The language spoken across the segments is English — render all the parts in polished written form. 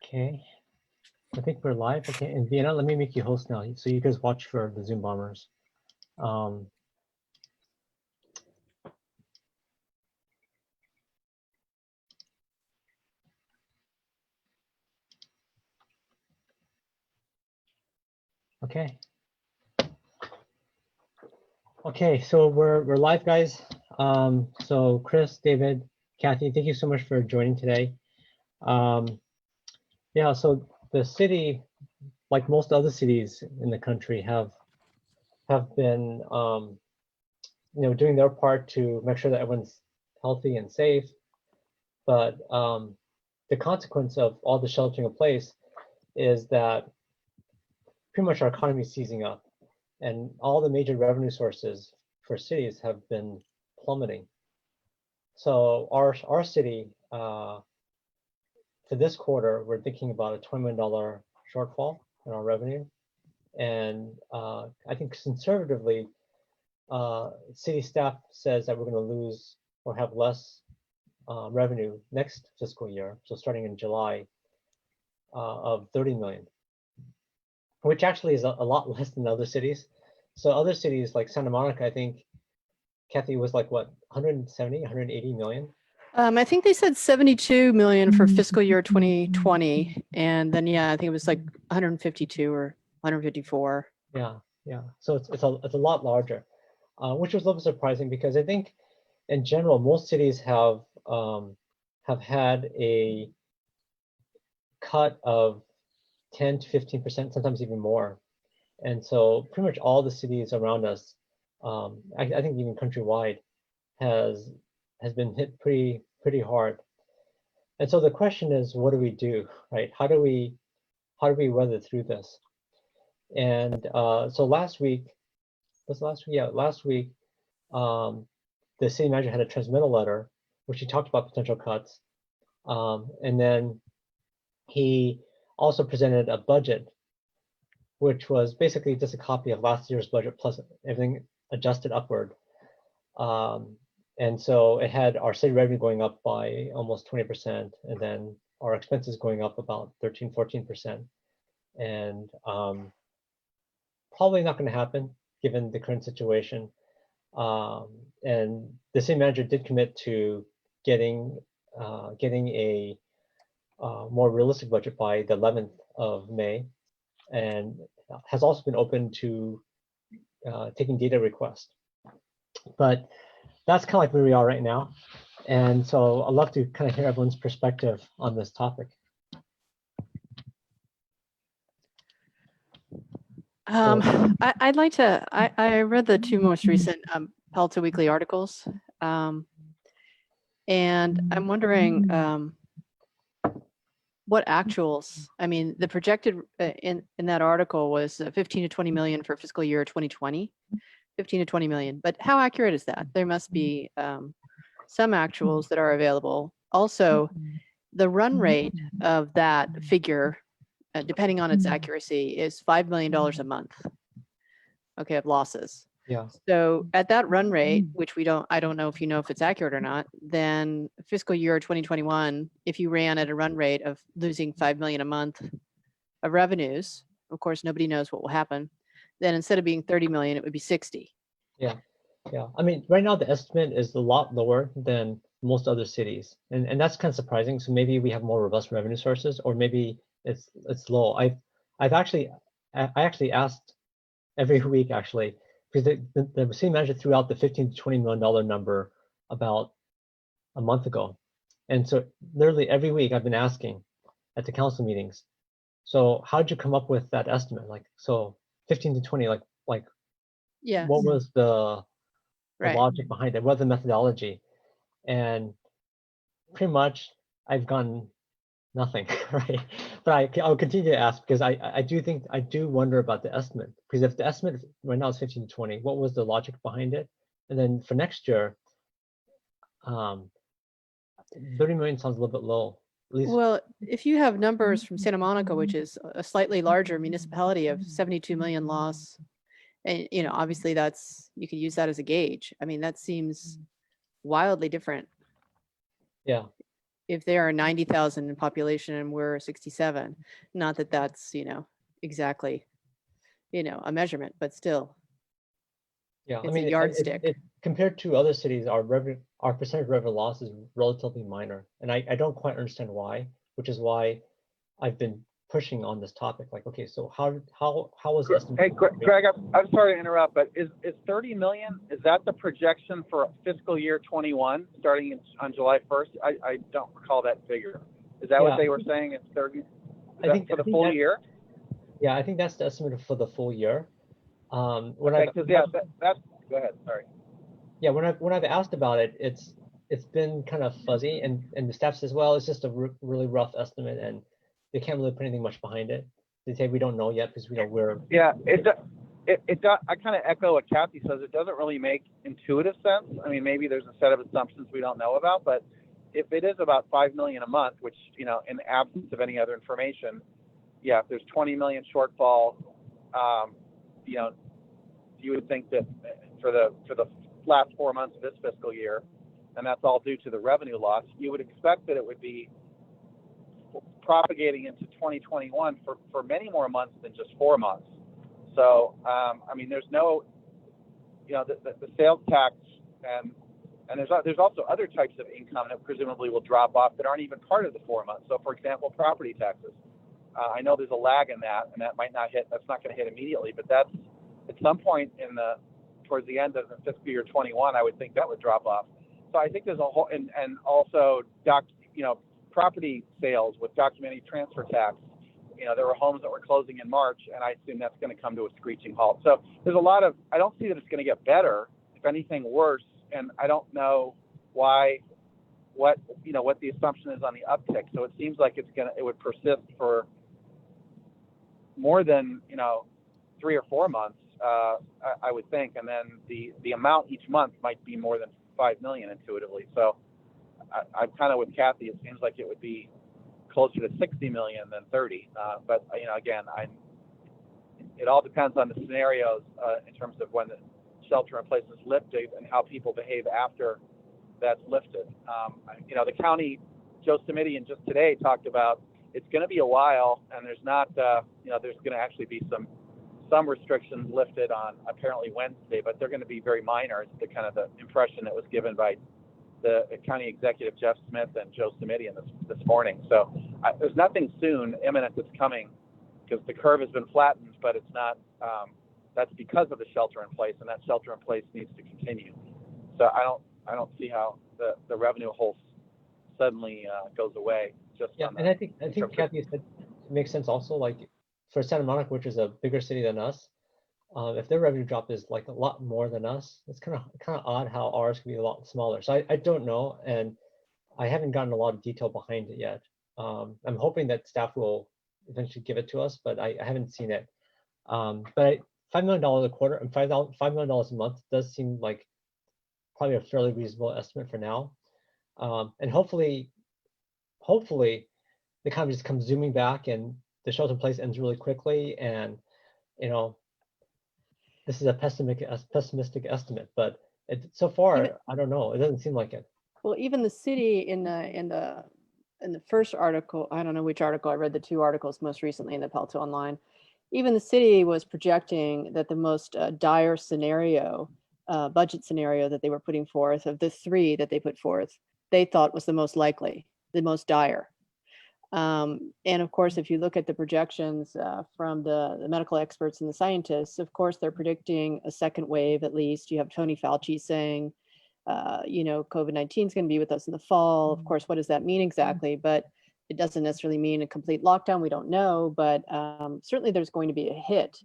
Okay, I think we're live. Okay, and Vienna, let me make you host now, so you guys watch for the Zoom bombers. Okay. Okay, so we're live, guys. So Chris, David, Kathy, thank you so much for joining today. Yeah, so the city, like most other cities in the country, have been doing their part to make sure that everyone's healthy and safe. But the consequence of all the sheltering in place is that pretty much our economy is seizing up, and all the major revenue sources for cities have been plummeting. So our city, for this quarter, we're thinking about a $20 million shortfall in our revenue. And I think conservatively, city staff says that we're going to lose or have less revenue next fiscal year, so starting in July, of 30 million, which actually is a lot less than other cities. So other cities like Santa Monica, I think, Kathy, was like what, 170, 180 million? I think they said 72 million for fiscal year 2020, and then I think it was like 152 or 154. Yeah. So it's a lot larger, which was a little surprising because I think in general most cities have had a cut of 10 to 15%, sometimes even more. And so pretty much all the cities around us, I think even countrywide, has been hit pretty hard. And so the question is, what do we do, right? How do we weather through this? And so last week, the city manager had a transmittal letter, which he talked about potential cuts. And then he also presented a budget, which was basically just a copy of last year's budget plus everything adjusted upward. And so it had our city revenue going up by almost 20%, and then our expenses going up about 13, 14%. And probably not going to happen given the current situation. And the city manager did commit to getting a more realistic budget by the 11th of May, and has also been open to taking data requests. But that's kind of like where we are right now. And so I'd love to kind of hear everyone's perspective on this topic. I'd like to, I read the two most recent Palo Weekly articles. And I'm wondering what actuals, I mean, the projected in that article was 15 to 20 million for fiscal year 2020, 15 to 20 million. But how accurate is that? There must be some actuals that are available. Also, the run rate of that figure, depending on its accuracy, is $5 million a month, okay, of losses. Yeah. So at that run rate, which I don't know if you know if it's accurate or not, then fiscal year 2021, if you ran at a run rate of losing 5 million a month of revenues, of course, nobody knows what will happen. Then instead of being 30 million, it would be 60. Yeah. I mean, right now the estimate is a lot lower than most other cities, and that's kind of surprising. So maybe we have more robust revenue sources, or maybe it's low. I actually asked every week actually, because the city manager threw out the 15 to 20 million dollar number about a month ago, and so literally every week I've been asking at the council meetings, so how'd you come up with that estimate? Like, so 15 to 20, like yeah, what was the right. logic behind it? What's the methodology? And pretty much I've gotten nothing, right? But I'll continue to ask because I do wonder about the estimate, because if the estimate right now is 15 to 20, what was the logic behind it? And then for next year, 30 million sounds a little bit low. At least. Well, if you have numbers from Santa Monica, which is a slightly larger municipality of 72 million loss, and obviously you could use that as a gauge. I mean, that seems wildly different. Yeah. if they are 90,000 in population and we're 67, not that that's, exactly, a measurement, but still, Yeah, I it's a mean, yardstick. compared to other cities, our percentage revenue loss is relatively minor, and I don't quite understand why, which is why I've been pushing on this topic. Like, okay, so how was the estimate? Hey, Greg, I'm sorry to interrupt, but is 30 million, is that the projection for fiscal year 21 starting on July 1st? I don't recall that figure. Is that what they were saying? It's 30? I think for the full year? Yeah, I think that's the estimate for the full year. When go ahead, sorry. Yeah, when I've asked about it, it's been kind of fuzzy, and the staff says, well, it's just a really rough estimate, and they can't really put anything much behind it. They say we don't know yet because we're I kind of echo what Kathy says. It doesn't really make intuitive sense. I mean, maybe there's a set of assumptions we don't know about, but if it is about 5 million a month, which, in the absence of any other information, yeah, if there's 20 million shortfall, you would think that for the last 4 months of this fiscal year, and that's all due to the revenue loss, you would expect that it would be propagating into 2021 for many more months than just 4 months. So, I mean, there's no, the sales tax and there's also other types of income that presumably will drop off that aren't even part of the 4 months. So, for example, property taxes. I know there's a lag in that, and that might not hit. That's not going to hit immediately, but that's at some point towards the end of the fiscal year 21. I would think that would drop off. So I think there's a whole, and also property sales with documented transfer tax. There were homes that were closing in March, and I assume that's going to come to a screeching halt. So there's a lot of, I don't see that it's going to get better, if anything worse, and I don't know what the assumption is on the uptick. So it seems like it would persist for more than 3 or 4 months, I would think, and then the amount each month might be more than 5 million intuitively. So I'm kind of with Kathy. It seems like it would be closer to 60 million than 30. But again, it all depends on the scenarios in terms of when the shelter in place is lifted and how people behave after that's lifted. The county, Joe Simitian just today talked about it's going to be a while, and there's not, there's going to actually be some restrictions lifted on apparently Wednesday, but they're going to be very minor. It's the kind of the impression that was given by the county executive Jeff Smith and Joe Simitian this morning. So there's nothing soon imminent that's coming because the curve has been flattened, but it's not. That's because of the shelter in place, and that shelter in place needs to continue. So I don't see how the revenue hole suddenly goes away. And I think Kathy said it makes sense also. Like for Santa Monica, which is a bigger city than us, if their revenue drop is like a lot more than us, it's kind of odd how ours can be a lot smaller. So I don't know, and I haven't gotten a lot of detail behind it yet. I'm hoping that staff will eventually give it to us, but I haven't seen it. But $5 million a quarter and $5 million a month does seem like probably a fairly reasonable estimate for now. And hopefully the economy just comes zooming back and the shelter in place ends really quickly, and this is a pessimistic estimate, but so far I don't know. It doesn't seem like it. Well, even the city in the first article, I don't know which article, I read the 2 articles most recently in the Palo Alto Online. Even the city was projecting that the most dire scenario, budget scenario that they were putting forth, of the 3 that they put forth, they thought was the most likely, the most dire. And of course, if you look at the projections from the medical experts and the scientists, of course, they're predicting a second wave at least. You have Tony Fauci saying, COVID-19 is going to be with us in the fall. Of course, what does that mean exactly? But it doesn't necessarily mean a complete lockdown. We don't know, but certainly there's going to be a hit.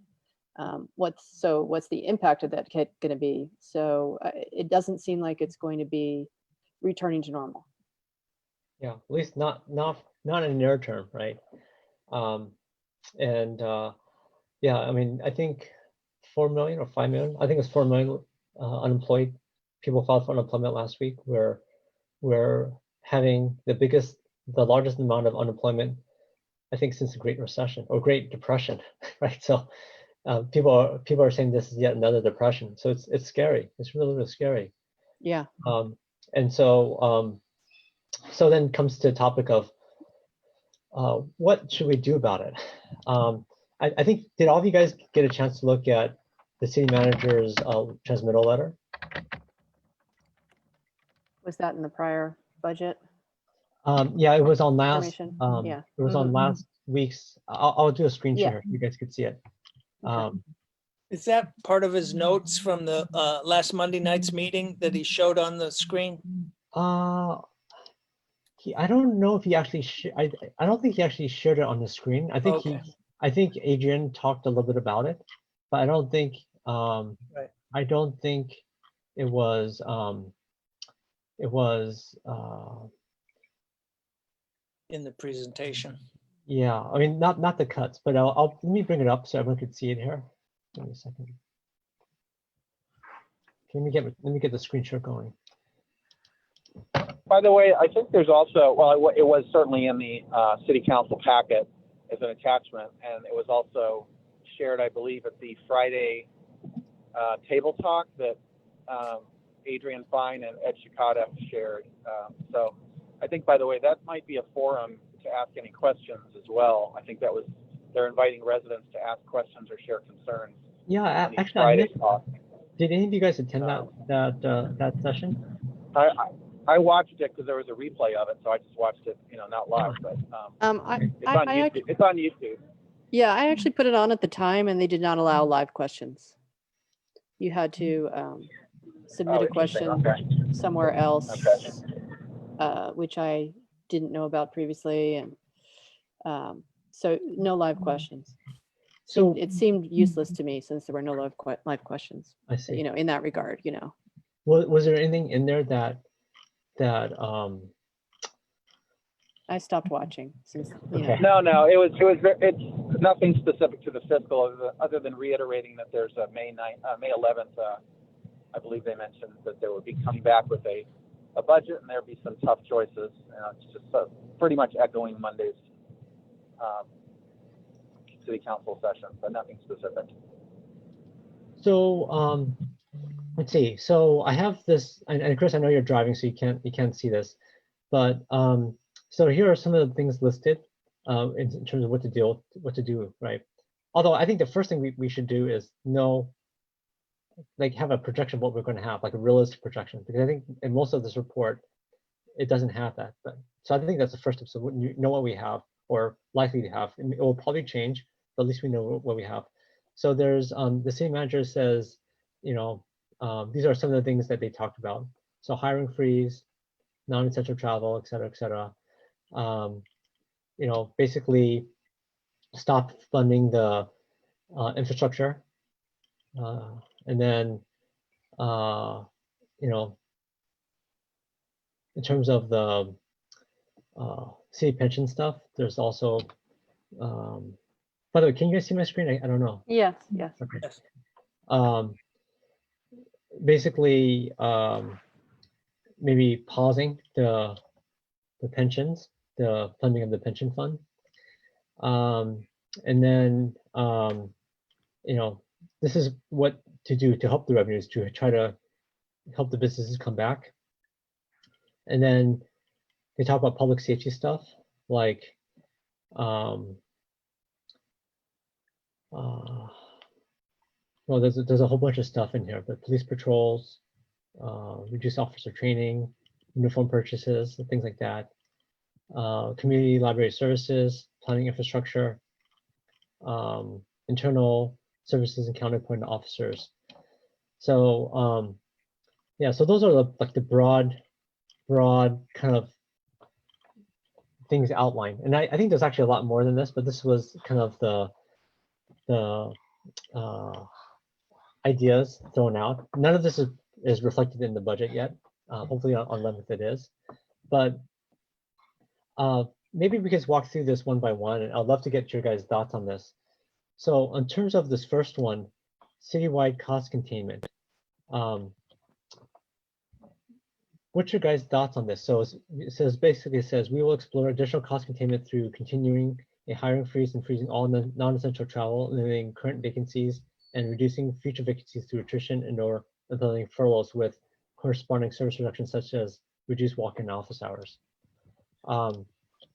What's the impact of that hit going to be? So it doesn't seem like it's going to be returning to normal. Yeah, at least not in the near term, right? Yeah, I mean, I think 4 million or 5 million. I think it's 4 million unemployed people filed for unemployment last week. We're having the largest amount of unemployment, I think, since the Great Recession or Great Depression, right? So people are saying this is yet another depression. So it's scary. It's really, really scary. Yeah. And so So then comes to the topic of what should we do about it? I think, did all of you guys get a chance to look at the city manager's transmittal letter? Was that in the prior budget? Yeah, it was on last. Information, yeah. It was on last week's. I'll do a screen Yeah. share. You guys could see it. Okay. Is that part of his notes from the last Monday night's meeting that he showed on the screen? I don't know if he actually. I don't think he actually showed it on the screen. I think Okay. I think Adrian talked a little bit about it, but I don't think. Right. I don't think it was. It was. In the presentation. Yeah, I mean, not the cuts, but I'll let me bring it up so everyone could see it here. Give me a second. Let me get the screen share going. By the way, I think there's also, well, it was certainly in the city council packet as an attachment, and it was also shared, I believe, at the Friday table talk that Adrian Fine and Ed Shikata shared. So I think, by the way, that might be a forum to ask any questions as well. I think they're inviting residents to ask questions or share concerns. Yeah, on each actually, Friday talk. did any of you guys attend that session? I watched it because there was a replay of it, so I just watched it, not live, but it's on YouTube. Yeah, I actually put it on at the time and they did not allow live questions. You had to submit a Interesting. question Okay. somewhere else, Okay. which I didn't know about previously. And so no live questions. So It seemed useless to me since there were no live questions, I see. in that regard, Was there anything in there that I stopped watching since, Okay. No, it's nothing specific to the fiscal other than reiterating that there's a May 11th. I believe they mentioned that they would be coming back with a budget and there'd be some tough choices. It's just pretty much echoing Monday's city council session, but nothing specific. So let's see. So I have this, and Chris, I know you're driving, so you can't see this, but so here are some of the things listed in terms of what to do, right? Although I think the first thing we should do is know, like, have a projection of what we're going to have, like a realistic projection, because I think in most of this report, it doesn't have that. But so I think that's the first step. So when you know what we have or likely to have, it will probably change, but at least we know what we have. So there's the city manager says, these are some of the things that they talked about. So hiring freeze, non-essential travel, et cetera, et cetera. Basically stop funding the infrastructure. And then, in terms of the city pension stuff, there's also, by the way, can you guys see my screen? I don't know. yes. Okay. Yes. Basically, maybe pausing the pensions, the funding of the pension fund. And then, this is what to do to help the revenues, to try to help the businesses come back. And then they talk about public safety stuff, like well, there's a whole bunch of stuff in here, but police patrols, reduce officer training, uniform purchases, and things like that. Community library services, planning infrastructure, internal services and counterpoint officers. So yeah, so those are the broad kind of things outlined. And I think there's actually a lot more than this, but this was kind of the ideas thrown out. None of this is reflected in the budget yet. Hopefully on 11th it is. But maybe we can walk through this one by one, and I'd love to get your guys' thoughts on this. So in terms of this first one, citywide cost containment. What's your guys' thoughts on this? So it says, we will explore additional cost containment through continuing a hiring freeze and freezing all non-essential travel, limiting current vacancies, and reducing future vacancies through attrition and or implementing furloughs with corresponding service reductions such as reduced walk-in office hours.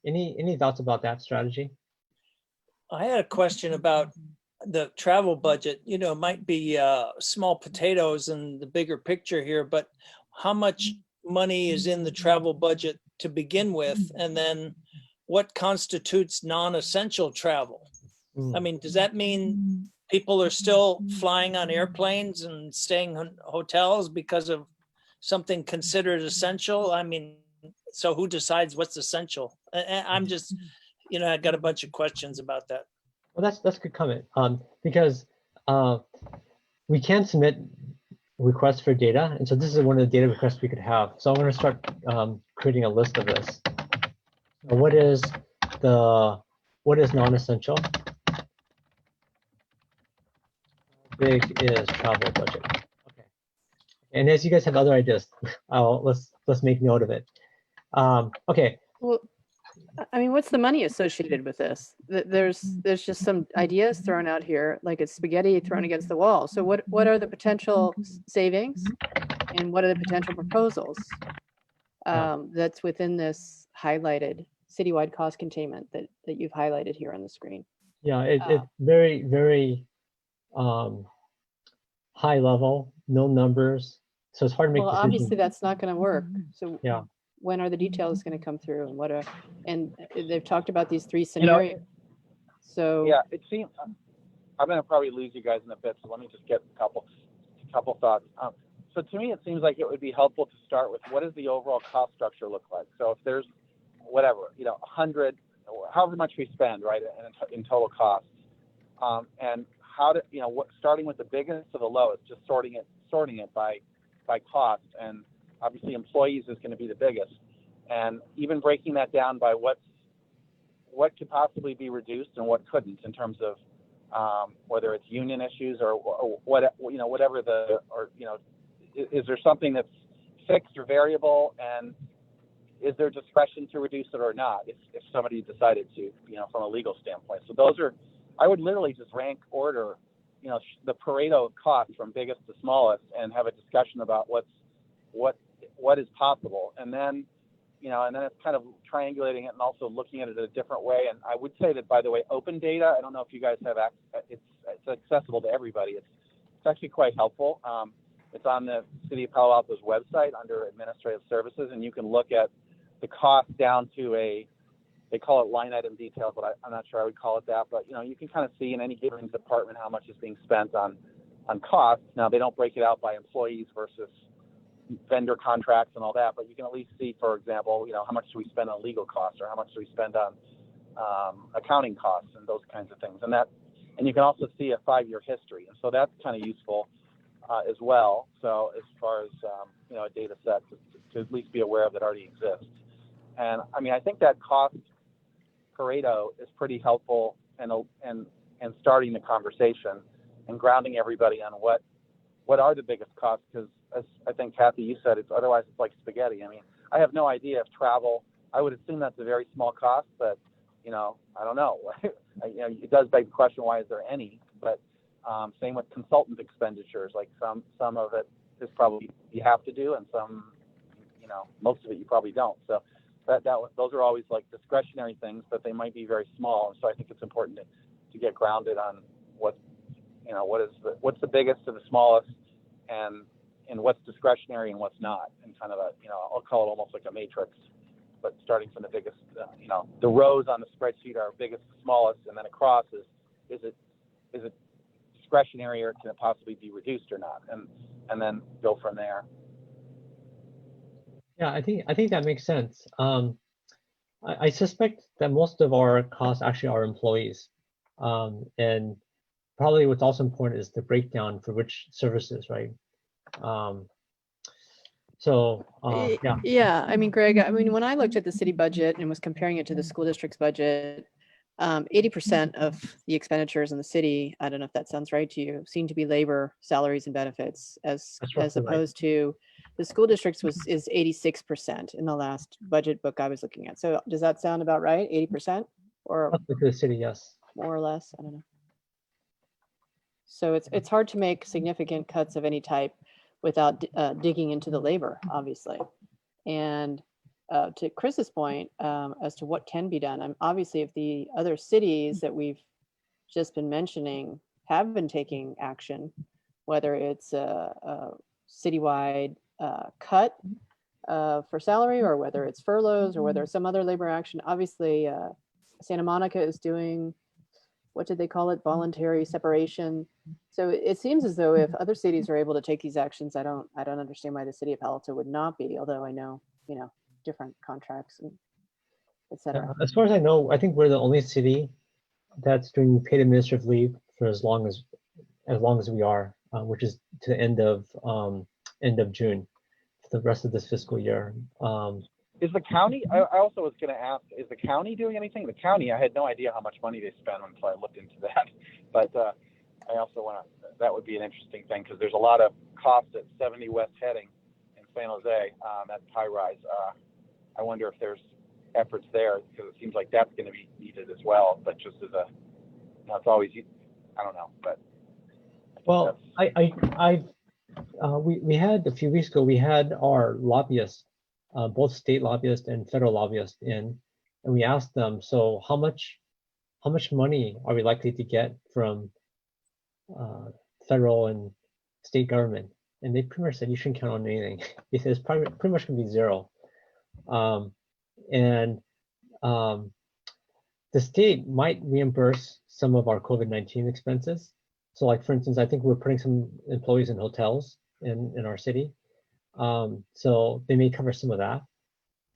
Any thoughts about that strategy? I had a question about the travel budget. You know, it might be small potatoes in the bigger picture here, but how much money is in the travel budget to begin with? And then what constitutes non-essential travel? Mm. I mean, does that mean people are still flying on airplanes and staying in hotels because of something considered essential? I mean, so who decides what's essential? I'm just, you know, I got a bunch of questions about that. Well, that's a good comment. Because we can submit requests for data, and so this is one of the data requests we could have. So I'm going to start creating a list of this. What is non-essential? Big is travel budget. Okay. And as you guys have other ideas, let's make note of it. Okay. Well, I mean, what's the money associated with this? There's just some ideas thrown out here, like it's spaghetti thrown against the wall. So what are the potential savings, and what are the potential proposals that's within this highlighted citywide cost containment that you've highlighted here on the screen? Yeah, it's very, very high level, no numbers, so it's hard to make Well, decisions. obviously that's not going to work. So Yeah. when are the details going to come through, and they've talked about these 3 You know, scenarios. So Yeah, it seems I'm going to probably lose you guys in a bit, so let me just get a couple thoughts. So to me, it seems like it would be helpful to start with what does the overall cost structure look like. So if there's whatever, 100, however much we spend, right, in total costs, and how to, starting with the biggest to the lowest, just sorting it by cost, and obviously employees is going to be the biggest, and even breaking that down by what could possibly be reduced and what couldn't in terms of whether it's union issues or whatever is there something that's fixed or variable, and is there discretion to reduce it or not if somebody decided to, from a legal standpoint. So those are, I would literally just rank order, the Pareto of costs from biggest to smallest and have a discussion about what is possible. And then it's kind of triangulating it and also looking at it a different way. And I would say that, by the way, open data, I don't know if you guys have access, it's accessible to everybody. It's actually quite helpful. It's on the City of Palo Alto's website under administrative services, and you can look at the cost down to they call it line item details, but I'm not sure I would call it that. But, you can kind of see in any given department how much is being spent on costs. Now, they don't break it out by employees versus vendor contracts and all that, but you can at least see, for example, how much do we spend on legal costs, or how much do we spend on accounting costs and those kinds of things. And you can also see a 5-year history. And so that's kind of useful as well. So as far as, a data set to at least be aware of that already exists. And I mean, I think that cost Pareto is pretty helpful and starting the conversation and grounding everybody on what are the biggest costs, because as I think Kathy, you said, otherwise it's like spaghetti. I mean, I have no idea if travel, I would assume that's a very small cost, but I don't know. It does beg the question, why is there any? But same with consultant expenditures, like some of it is probably you have to do, and some, most of it you probably don't. So those are always like discretionary things, but they might be very small. And so I think it's important to get grounded on what's the biggest to the smallest, and what's discretionary and what's not, and kind of I'll call it almost like a matrix, but starting from the biggest, the rows on the spreadsheet are biggest to smallest, and then across is it discretionary, or can it possibly be reduced or not, and then go from there. Yeah, I think that makes sense. I suspect that most of our costs actually are employees, and probably what's also important is the breakdown for which services, right? Yeah. Yeah, I mean, Greg, I mean, when I looked at the city budget and was comparing it to the school district's budget, 80% of the expenditures in the city, I don't know if that sounds right to you, seem to be labor, salaries, and benefits, as opposed to the school districts is 86% in the last budget book I was looking at. So does that sound about right? 80% or For the city, yes. more or less? I don't know. So it's hard to make significant cuts of any type without digging into the labor, obviously. And to Chris's point, as to what can be done, obviously if the other cities that we've just been mentioning have been taking action, whether it's a citywide cut for salary, or whether it's furloughs, or whether it's some other labor action. Obviously, Santa Monica is doing, what did they call it? Voluntary separation. So it seems as though if other cities are able to take these actions, I don't understand why the city of Palo Alto would not be, although I know, different contracts and et cetera. As far as I know, I think we're the only city that's doing paid administrative leave for as long as we are, which is to the end of June, for the rest of this fiscal year. Is the county, I also was going to ask, is the county doing anything? The county, I had no idea how much money they spend until I looked into that. But I also want to, that would be an interesting thing, because there's a lot of costs at 70 West Heading in San Jose, that's high rise. I wonder if there's efforts there, because it seems like that's going to be needed as well. But just as a, it's always, I don't know, but. Well, we had a few weeks ago, we had our lobbyists, both state lobbyists and federal lobbyists in, and we asked them, so how much money are we likely to get from federal and state government? And they pretty much said you shouldn't count on anything. They said it's pretty much going to be zero. The state might reimburse some of our COVID-19 expenses. So like, for instance, I think we're putting some employees in hotels in our city. So they may cover some of that,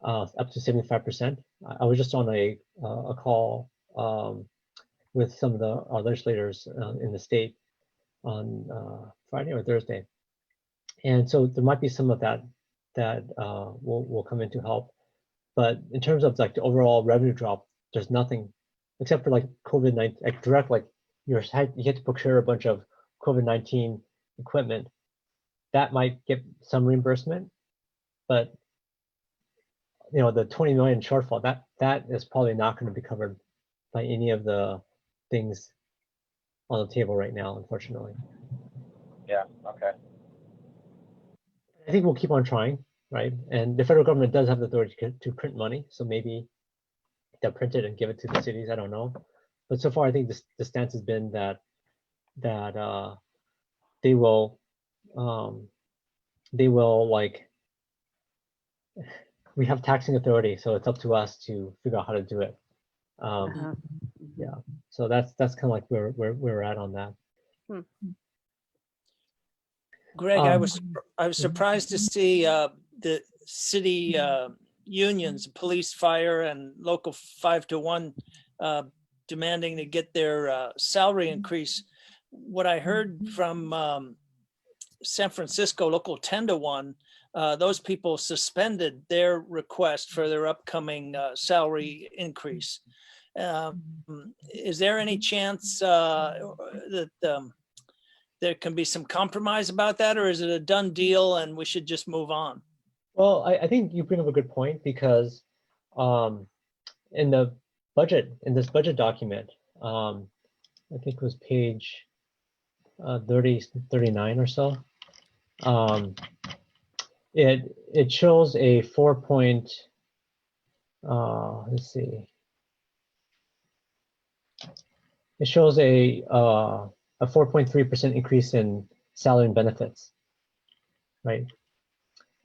up to 75%. I was just on a call with some of our legislators in the state on Friday or Thursday. And so there might be some of that will come in to help. But in terms of like the overall revenue drop, there's nothing except for like COVID-19, like direct, like you had to procure a bunch of COVID-19 equipment. That might get some reimbursement, but the 20 million shortfall, that is probably not going to be covered by any of the things on the table right now, unfortunately. Yeah, okay. I think we'll keep on trying, right? And the federal government does have the authority to print money, so maybe they'll print it and give it to the cities. I don't know, but so far I think the stance has been that they will like, we have taxing authority, so it's up to us to figure out how to do it. Yeah, so that's kind of like where we're at on that. Greg, I was surprised to see the city unions, police, fire, and local 5-to-1 demanding to get their salary increase. What I heard from San Francisco, local 10-to-1, those people suspended their request for their upcoming salary increase. Is there any chance that there can be some compromise about that, or is it a done deal and we should just move on? Well, I think you bring up a good point, because in this budget document, I think it was page 39 or so, it shows a 4 point, let's see, it shows a 4.3% increase in salary and benefits, right,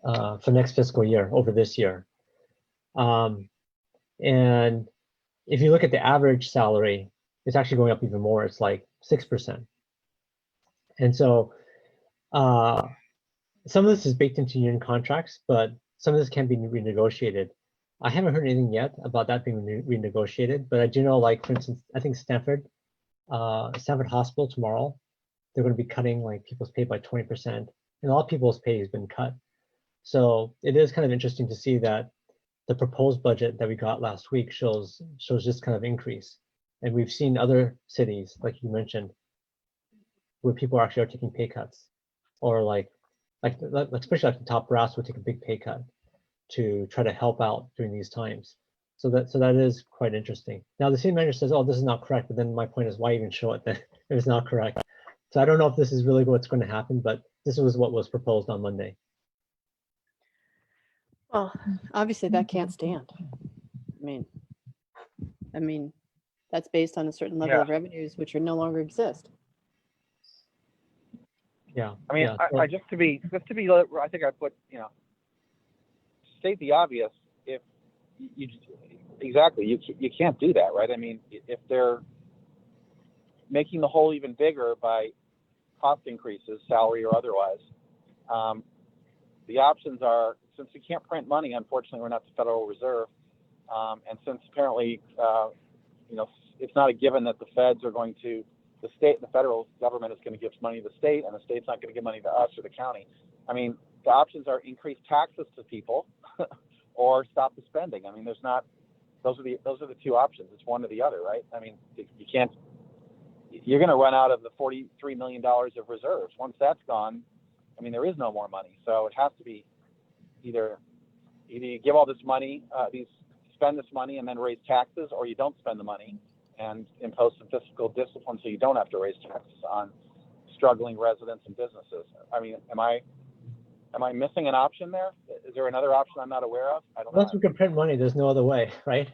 for next fiscal year over this year. And if you look at the average salary, it's actually going up even more. It's like 6%. And so some of this is baked into union contracts, but some of this can be renegotiated. I haven't heard anything yet about that being renegotiated, but I do know, like, for instance, I think Stanford Hospital tomorrow, they're going to be cutting like people's pay by 20%, and a lot of people's pay has been cut. So it is kind of interesting to see that the proposed budget that we got last week shows this kind of increase. And we've seen other cities, like you mentioned, where people actually are taking pay cuts, or like especially like the top brass would take a big pay cut to try to help out during these times. So that is quite interesting. Now the city manager says, "Oh, this is not correct," but then my point is, why even show it then if it's not correct? So I don't know if this is really what's going to happen, but this was what was proposed on Monday. Well, obviously that can't stand. I mean, that's based on a certain level Yeah. of revenues which are no longer exist. Yeah. I mean, yeah. I just to be, I think I put, state the obvious. If you exactly, you can't do that, right? I mean, if they're making the hole even bigger by cost increases, salary or otherwise, the options are, since we can't print money, unfortunately, we're not the Federal Reserve, and since apparently, it's not a given that the feds are going to, the federal government is going to give money to the state, and the state's not going to give money to us or the county. I mean, the options are increase taxes to people or stop the spending. I mean, those are the two options. It's one or the other, right? I mean, you can't, you're going to run out of the $43 million of reserves. Once that's gone, I mean, there is no more money. So it has to be either you give all this money, spend this money and then raise taxes, or you don't spend the money and impose some fiscal discipline so you don't have to raise taxes on struggling residents and businesses. I mean, am I missing an option there? Is there another option I'm not aware of? I don't know. Once we can print money, there's no other way, right?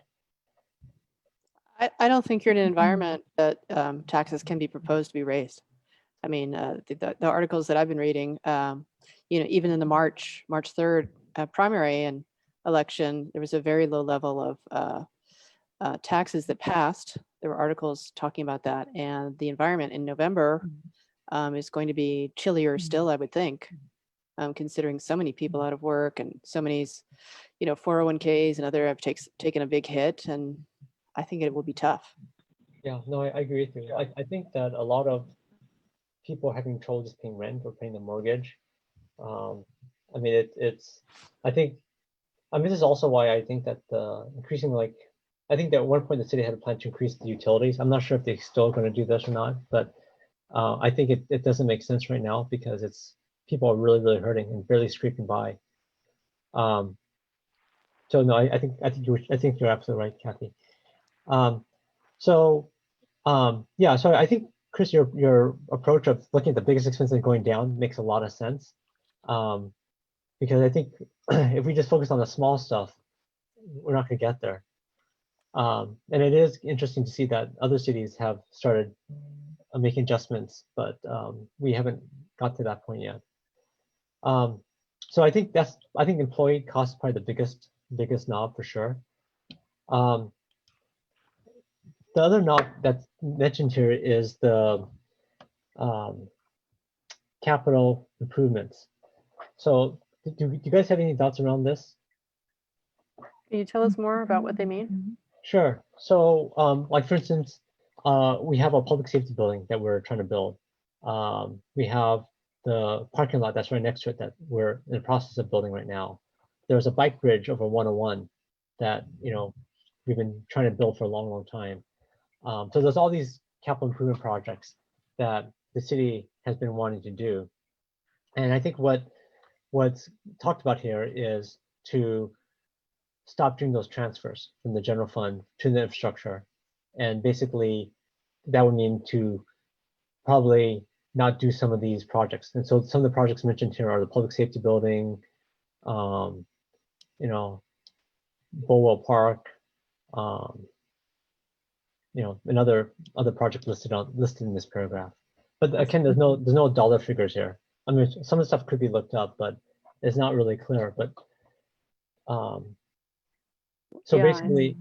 I don't think you're in an environment that taxes can be proposed to be raised. I mean, the articles that I've been reading, even in the March 3rd primary and election, there was a very low level of taxes that passed. There were articles talking about that, and the environment in November is going to be chillier still, I would think, considering so many people out of work and so many's, 401ks and other have taken a big hit, and I think it will be tough. Yeah, no, I agree with you. Yeah. I think that a lot of people are having trouble just paying rent or paying the mortgage. I mean, this is also why I think that I think that at one point the city had a plan to increase the utilities. I'm not sure if they're still going to do this or not, but I think it doesn't make sense right now because people are really, really hurting and barely scraping by. So no, I think you're absolutely right, Kathy. So I think Chris, your approach of looking at the biggest expense and going down makes a lot of sense. Because I think if we just focus on the small stuff, we're not going to get there. And it is interesting to see that other cities have started making adjustments, but we haven't got to that point yet. So I think employee cost is probably the biggest knob for sure. The other knob that's mentioned here is the capital improvements. So do you guys have any thoughts around this? Can you tell us more about what they mean? Sure. So like for instance, we have a public safety building that we're trying to build. We have the parking lot that's right next to it that we're in the process of building right now. There's a bike bridge over 101 that we've been trying to build for a long, long time. So there's all these capital improvement projects that the city has been wanting to do. And I think what's talked about here is to stop doing those transfers from the general fund to the infrastructure. And basically that would mean to probably not do some of these projects. And so some of the projects mentioned here are the public safety building, Bolwell Park, and other projects listed in this paragraph. But again, there's no dollar figures here. I mean, some of the stuff could be looked up, but it's not really clear. But so basically,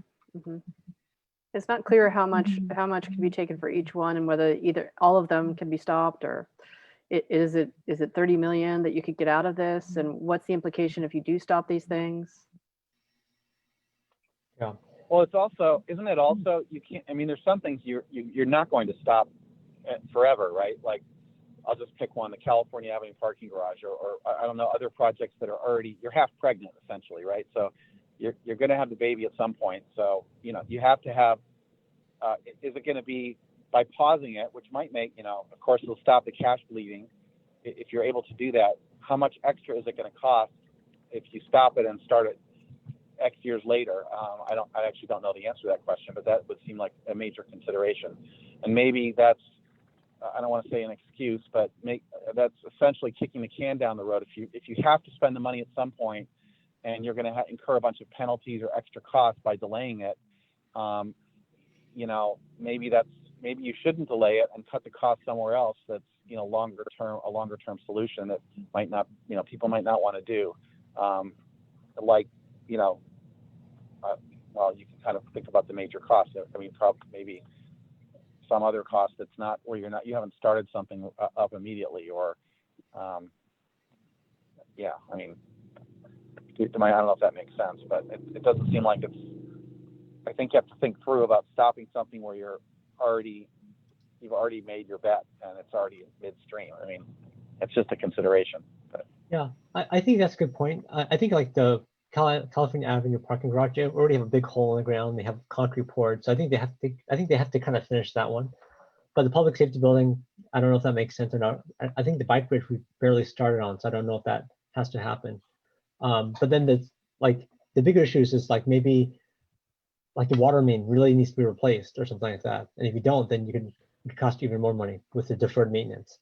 it's not clear how much can be taken for each one, and whether either all of them can be stopped, or is it 30 million that you could get out of this, and what's the implication if you do stop these things? Yeah. Well, isn't it also, you can't, I mean, there's some things you're not going to stop forever, right? Like, I'll just pick one, the California Avenue parking garage, or I don't know, other projects that are already, you're half pregnant essentially, right? So you're going to have the baby at some point. So, you have to have, is it going to be by pausing it, which might make, of course, it'll stop the cash bleeding. If you're able to do that, how much extra is it going to cost if you stop it and start it X years later? I actually don't know the answer to that question, but that would seem like a major consideration. And maybe that's, I don't want to say an excuse, but that's essentially kicking the can down the road. If you have to spend the money at some point, and you're going to incur a bunch of penalties or extra costs by delaying it, you know, maybe you shouldn't delay it and cut the cost somewhere else. That's, you know, a longer term solution that might not, you know, people might not want to do. Like, you know, well, you can kind of think about the major costs. I mean, probably maybe some other cost that's not where you haven't started something up immediately, or yeah, I mean, I don't know if that makes sense, but it doesn't seem like it's. I think you have to think through about stopping something where you've already made your bet and it's already midstream. I mean, it's just a consideration. But. Yeah, I think that's a good point. I think like the California Avenue parking garage, they already have a big hole in the ground. They have concrete poured, so I think they have to kind of finish that one. But the public safety building, I don't know if that makes sense or not. I think the bike bridge we barely started on, so I don't know if that has to happen. But then the bigger issues is like maybe like the water main really needs to be replaced or something like that. And if you don't, then it could cost you even more money with the deferred maintenance.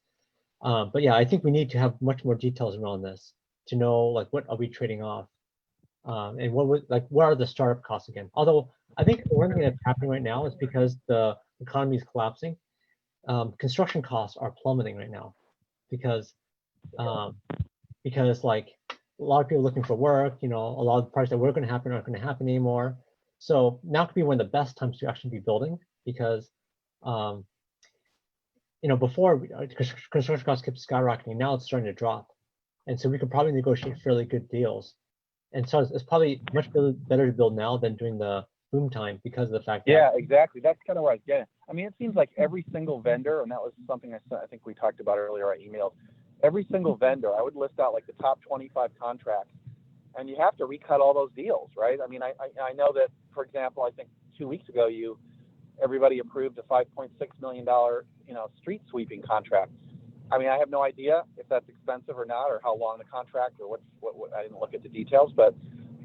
But yeah, I think we need to have much more details around this to know like what are we trading off, and what are the startup costs again. Although I think one thing that's happening right now is because the economy is collapsing, construction costs are plummeting right now because like a lot of people looking for work, you know, a lot of the projects that were going to happen aren't going to happen anymore. So now could be one of the best times to actually be building because, you know, before construction costs kept skyrocketing. Now it's starting to drop, and so we could probably negotiate fairly good deals. And so it's probably much better to build now than during the boom time because of the fact that. Yeah, exactly. That's kind of where I was getting. I mean, it seems like every single vendor, and that was something I think we talked about earlier. I emailed every single vendor. I would list out like the top 25 contracts, and you have to recut all those deals, right? I mean, I know that, for example, I think 2 weeks ago, everybody approved a $5.6 million, you know, street sweeping contract. I mean, I have no idea if that's expensive or not, or how long the contract, or what I didn't look at the details, but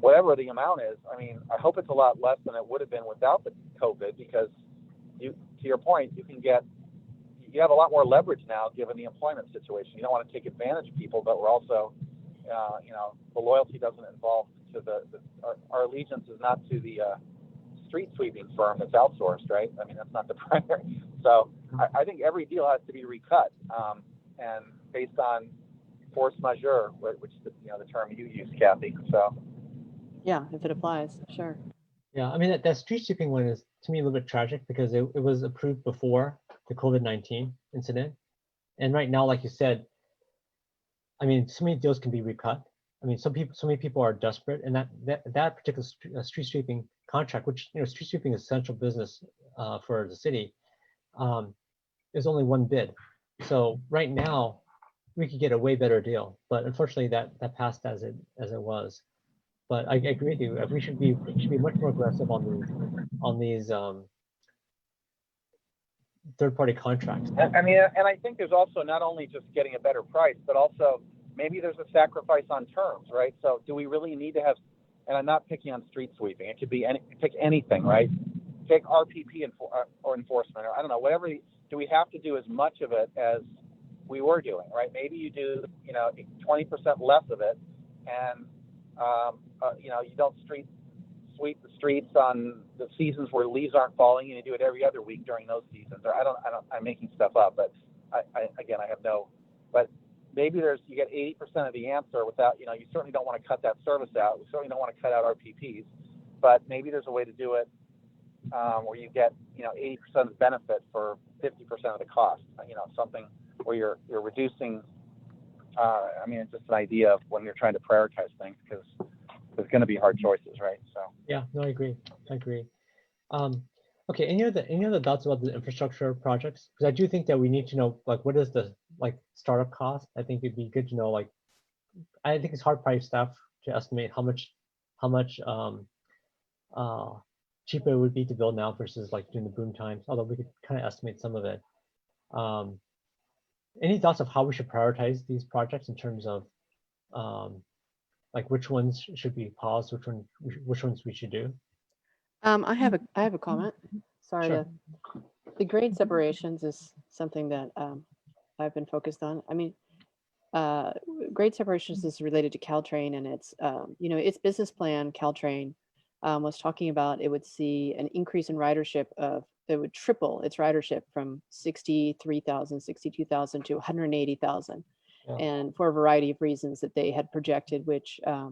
whatever the amount is, I mean, I hope it's a lot less than it would have been without the COVID, because to your point, you have a lot more leverage now given the employment situation. You don't want to take advantage of people, but we're also, you know, the loyalty doesn't involve to our allegiance is not to the street sweeping firm that's outsourced, right? I mean, that's not the primary. So I think every deal has to be recut, and based on force majeure, which is the term you use, Kathy. So Yeah, if it applies, sure. Yeah, I mean that street sweeping one is to me a little bit tragic because it was approved before the COVID-19 incident, and right now, like you said, I mean, so many deals can be recut. I mean, so many people are desperate, and that particular street sweeping contract, which, you know, street sweeping is essential business for the city, is only one bid. So right now, we could get a way better deal, but unfortunately, that passed as it was. But I agree with you. We should be much more aggressive on these third-party contracts. I mean, and I think there's also not only just getting a better price, but also maybe there's a sacrifice on terms, right? So do we really need to have, and I'm not picking on street sweeping, it could be pick anything, right? Pick RPP or enforcement, or I don't know, whatever. Do we have to do as much of it as we were doing, right? Maybe you do, 20% less of it, and you don't sweep the streets on the seasons where leaves aren't falling, and you do it every other week during those seasons. Or I'm making stuff up, but but maybe you get 80% of the answer without, you certainly don't want to cut that service out. We certainly don't want to cut out RPPs, but maybe there's a way to do it where you get, 80% of the benefit for 50% of the cost, something where you're reducing. It's just an idea of when you're trying to prioritize things, because there's going to be hard choices, right? So yeah, no, I agree. Okay, any other thoughts about the infrastructure projects? Because I do think that we need to know, like, what is the startup cost? I think it'd be good to know, like, I think it's hard for staff to estimate how much cheaper it would be to build now versus like during the boom times, although we could kind of estimate some of it. Any thoughts of how we should prioritize these projects in terms of like which ones should be paused, which ones we should do? I have a comment. Sorry, Sure. the grade separations is something that I've been focused on. I mean, grade separations is related to Caltrain, and it's, its business plan, Caltrain, was talking about it would see an increase in ridership that would triple its ridership from 63,000, 62,000 to 180,000. Yeah. And for a variety of reasons that they had projected, which, I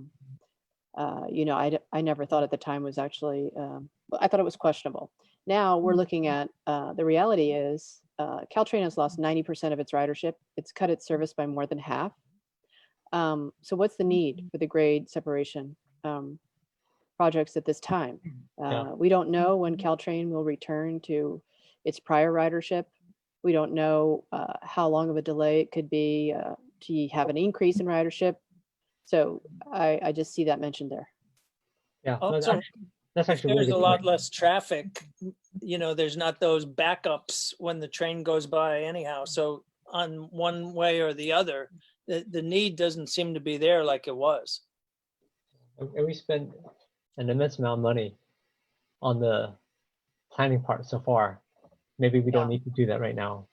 never thought at the time was actually, I thought it was questionable. Now we're looking at, the reality is, Caltrain has lost 90% of its ridership. It's cut its service by more than half. So what's the need for the grade separation projects at this time? We don't know when Caltrain will return to its prior ridership. We don't know how long of a delay it could be to have an increase in ridership. So I just see that mentioned there. Yeah, Also, that's if actually a there's really a good lot point. less traffic, there's not those backups when the train goes by anyhow. So on one way or the other, the need doesn't seem to be there like it was. And we spent an immense amount of money on the planning part so far. Maybe we don't Yeah. need to do that right now.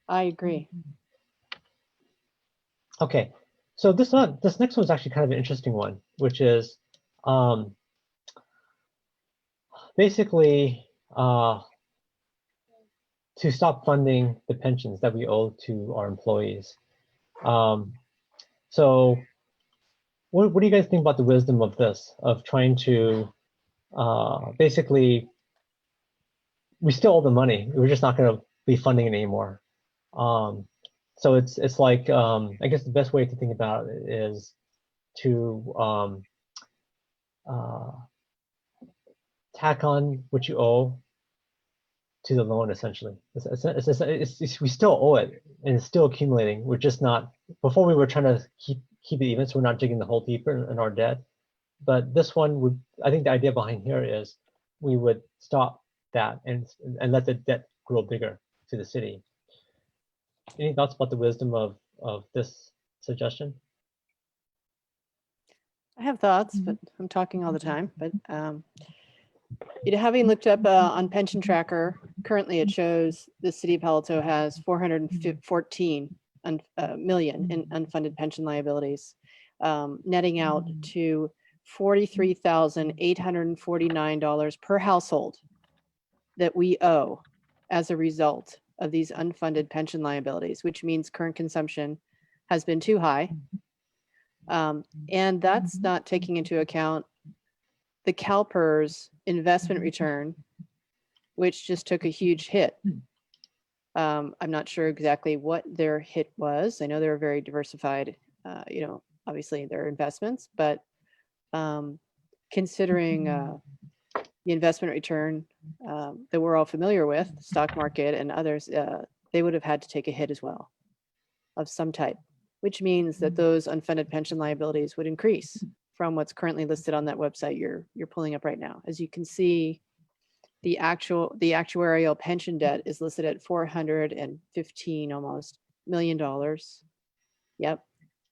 I agree. Okay, so this next one is actually kind of an interesting one, which is basically to stop funding the pensions that we owe to our employees. So what do you guys think about the wisdom of this, of trying to basically, we still owe the money, we're just not going to be funding it anymore. So it's like, I guess the best way to think about it is to tack on what you owe to the loan, essentially. We still owe it, and it's still accumulating. We're just not, before we were trying to keep it even, so we're not digging the hole deeper in our debt. But this one would, I think the idea behind here is we would stop that and let the debt grow bigger to the city. Any thoughts about the wisdom of this suggestion? I have thoughts, but I'm talking all the time. But having looked up on Pension Tracker, currently it shows the city of Palo Alto has 414 million in unfunded pension liabilities, netting out to $43,849 per household that we owe as a result of these unfunded pension liabilities, which means current consumption has been too high. And that's not taking into account the CalPERS investment return, which just took a huge hit. I'm not sure exactly what their hit was. I know they're very diversified, obviously their investments, but considering the investment return that we're all familiar with, the stock market and others, they would have had to take a hit as well of some type, which means that those unfunded pension liabilities would increase from what's currently listed on that website you're pulling up right now. As you can see, the actuarial pension debt is listed at $415 almost $1 million. Yep.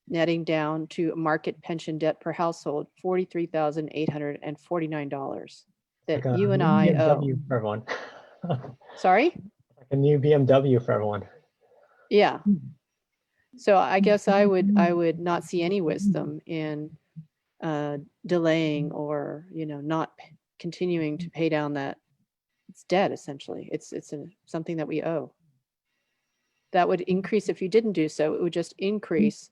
Netting down to market pension debt per household, $43,849 that like you and I owe. BMW for everyone. Sorry? Like a new BMW for everyone. Yeah. So I guess I would not see any wisdom in delaying or not continuing to pay down that it's debt. Essentially, it's something that we owe. That would increase if you didn't do so. It would just increase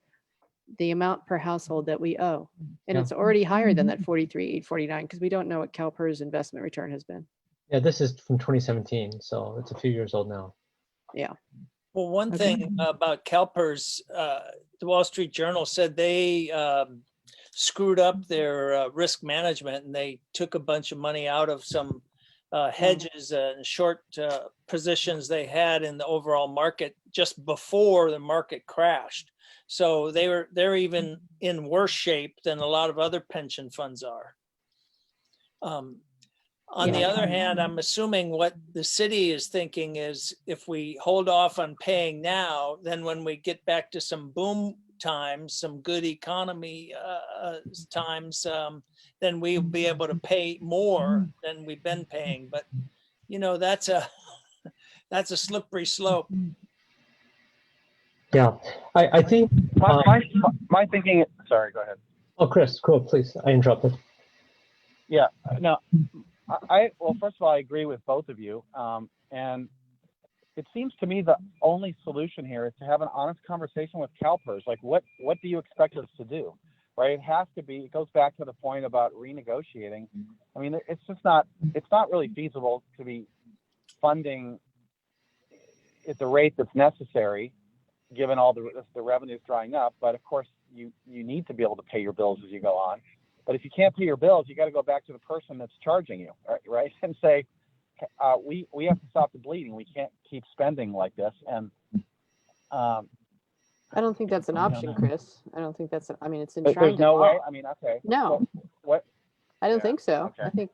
the amount per household that we owe, and Yeah. it's already higher than that 43,849 because we don't know what CalPERS investment return has been. Yeah, this is from 2017, so it's a few years old now. Yeah. Well, one thing about CalPERS, the Wall Street Journal said they screwed up their risk management, and they took a bunch of money out of some hedges and short positions they had in the overall market just before the market crashed. So they're even in worse shape than a lot of other pension funds are. On the other hand, I'm assuming what the city is thinking is if we hold off on paying now, then when we get back to some boom times, some good economy times, then we'll be able to pay more than we've been paying. But, that's a slippery slope. Yeah, I think. My thinking. Sorry, go ahead. Oh, Chris, cool. Please, I interrupted. Yeah. No. Well, first of all, I agree with both of you. And it seems to me the only solution here is to have an honest conversation with CalPERS. Like, what do you expect us to do? Right? It has to be. It goes back to the point about renegotiating. I mean, it's not really feasible to be funding at the rate that's necessary, given all the revenues drying up. But of course, you need to be able to pay your bills as you go on. But if you can't pay your bills, you got to go back to the person that's charging you, right? And say, we have to stop the bleeding. We can't keep spending like this. And I don't think that's an option, know. Chris. I don't think that's. I mean, it's there's enshrined in no law. way. I mean, okay. No, What? I don't Yeah, think so. okay.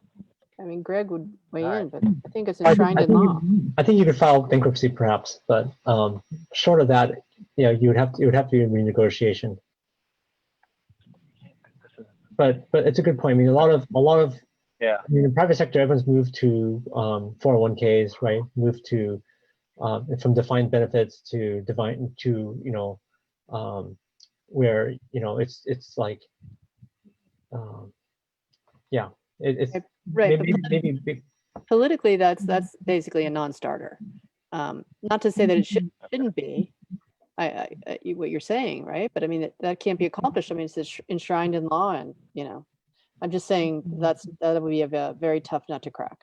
I mean, Greg would weigh All in, right. but I think it's enshrined in law. I think you could file bankruptcy perhaps, but short of that, it would have to be a renegotiation. But it's a good point. I mean, a lot of Yeah. I mean, in the private sector, everyone's moved to 401ks, right? Moved to from defined benefits to where it's like yeah, it's Right, but maybe politically, that's basically a non-starter. Not to say that it shouldn't be. What you're saying, right? But I mean, that can't be accomplished. I mean, it's enshrined in law, and I'm just saying that would be a very tough nut to crack.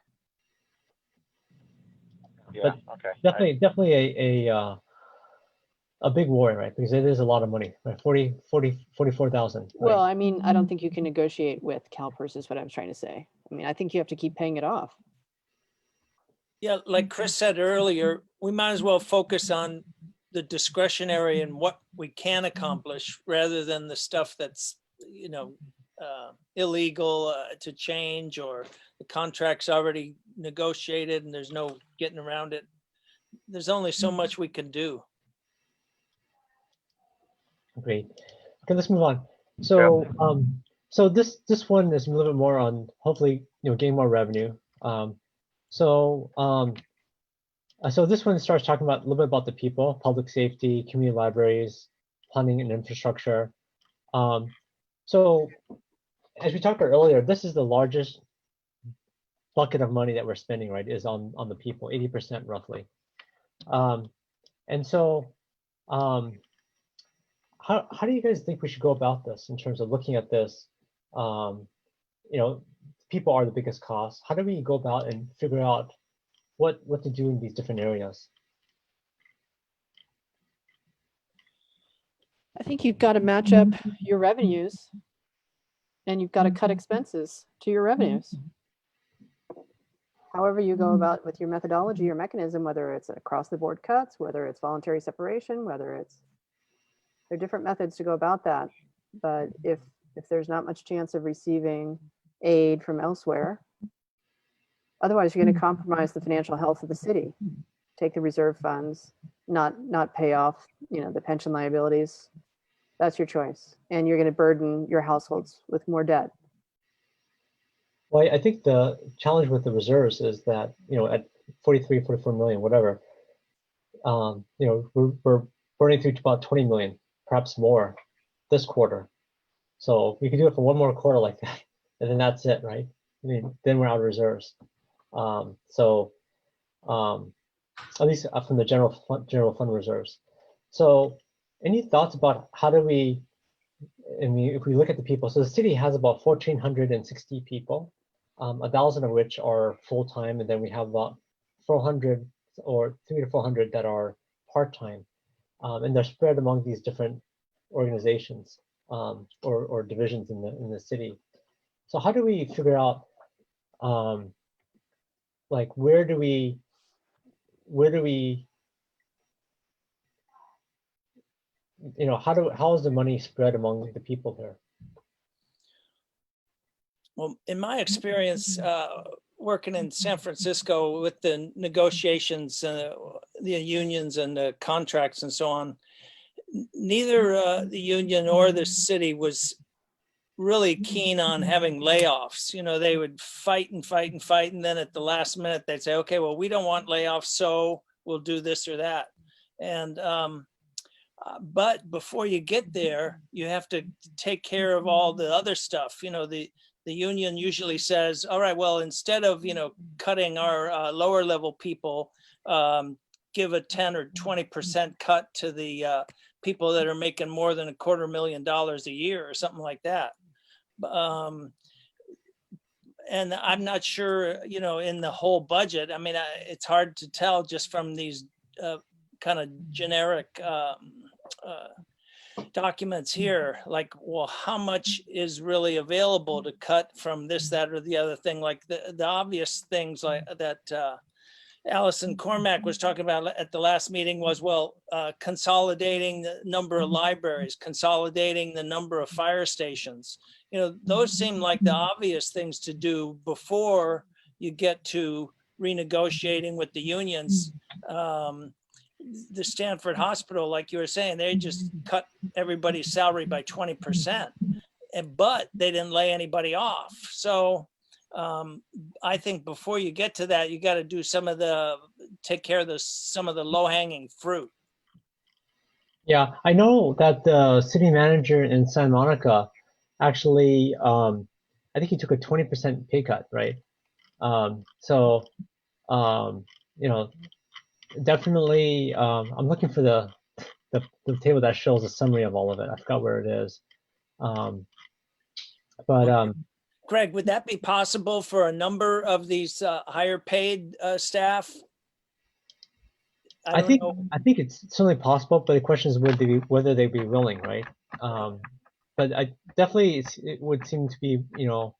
Yeah. Okay. definitely a big worry, right? Because it is a lot of money, right? 44,000. Right? Well, I mean, I don't think you can negotiate with CalPERS is what I'm trying to say. I mean, I think you have to keep paying it off. Yeah, like Chris said earlier, we might as well focus on the discretionary and what we can accomplish rather than the stuff that's, illegal to change, or the contract's already negotiated and there's no getting around it. There's only so much we can do. Great. Okay, let's move on. So so this one is a little bit more on hopefully gain more revenue. So this one starts talking about a little bit about the people, public safety, community libraries, planning and infrastructure. So as we talked about earlier, this is the largest bucket of money that we're spending, right? Is on the people, 80% roughly. And so how do you guys think we should go about this in terms of looking at this? People are the biggest cost. How do we go about and figure out what to do in these different areas? I think you've got to match up your revenues, and you've got to cut expenses to your revenues. However you go about with your methodology or mechanism, whether it's across the board cuts, whether it's voluntary separation, there are different methods to go about that. But if there's not much chance of receiving aid from elsewhere, otherwise you're going to compromise the financial health of the city. Take the reserve funds, not pay off, the pension liabilities. That's your choice, and you're going to burden your households with more debt. Well, I think the challenge with the reserves is that at 43, 44 million, whatever, we're burning through to about 20 million, perhaps more, this quarter. So we could do it for one more quarter like that, and then that's it, right? I mean, then we're out of reserves. At least from the general fund reserves. So, any thoughts about how do we? I mean, if we look at the people, so the city has about 1,460 people, 1,000 of which are full time, and then we have about 400 or 300 to 400 that are part time, and they're spread among these different organizations or divisions in the city. So, how do we figure out, like, where do we how is the money spread among the people there? Well, in my experience, working in San Francisco with the negotiations, the unions and the contracts and so on, neither the union or the city was really keen on having layoffs. They would fight and fight and fight, and then at the last minute they'd say, okay, well, we don't want layoffs, so we'll do this or that. And But before you get there, you have to take care of all the other stuff. You know, the union usually says, all right, well, instead of, you know, cutting our lower level people, give a 10 or 20% cut to the people that are making more than $250,000 a year or something like that. And I'm not sure, you know, in the whole budget, I mean, it's hard to tell just from these kind of generic documents here, like, well, how much is really available to cut from this, that, or the other thing? Like the obvious things like that Allison Cormack was talking about at the last meeting was, well, consolidating the number of libraries, consolidating the number of fire stations. You know, those seem like the obvious things to do before you get to renegotiating with the unions. The Stanford Hospital, like you were saying, they just cut everybody's salary by 20%, but they didn't lay anybody off. So I think before you get to that, you got to do take care of some of the low hanging fruit. Yeah, I know that the city manager in Santa Monica actually, I think he took a 20% pay cut, right? So, you know, definitely, I'm looking for the table that shows a summary of all of it. I forgot where it is. Greg, would that be possible for a number of these higher paid staff? I think it's certainly possible, but the question is whether they'd be willing, right? But I definitely it would seem to be, you know,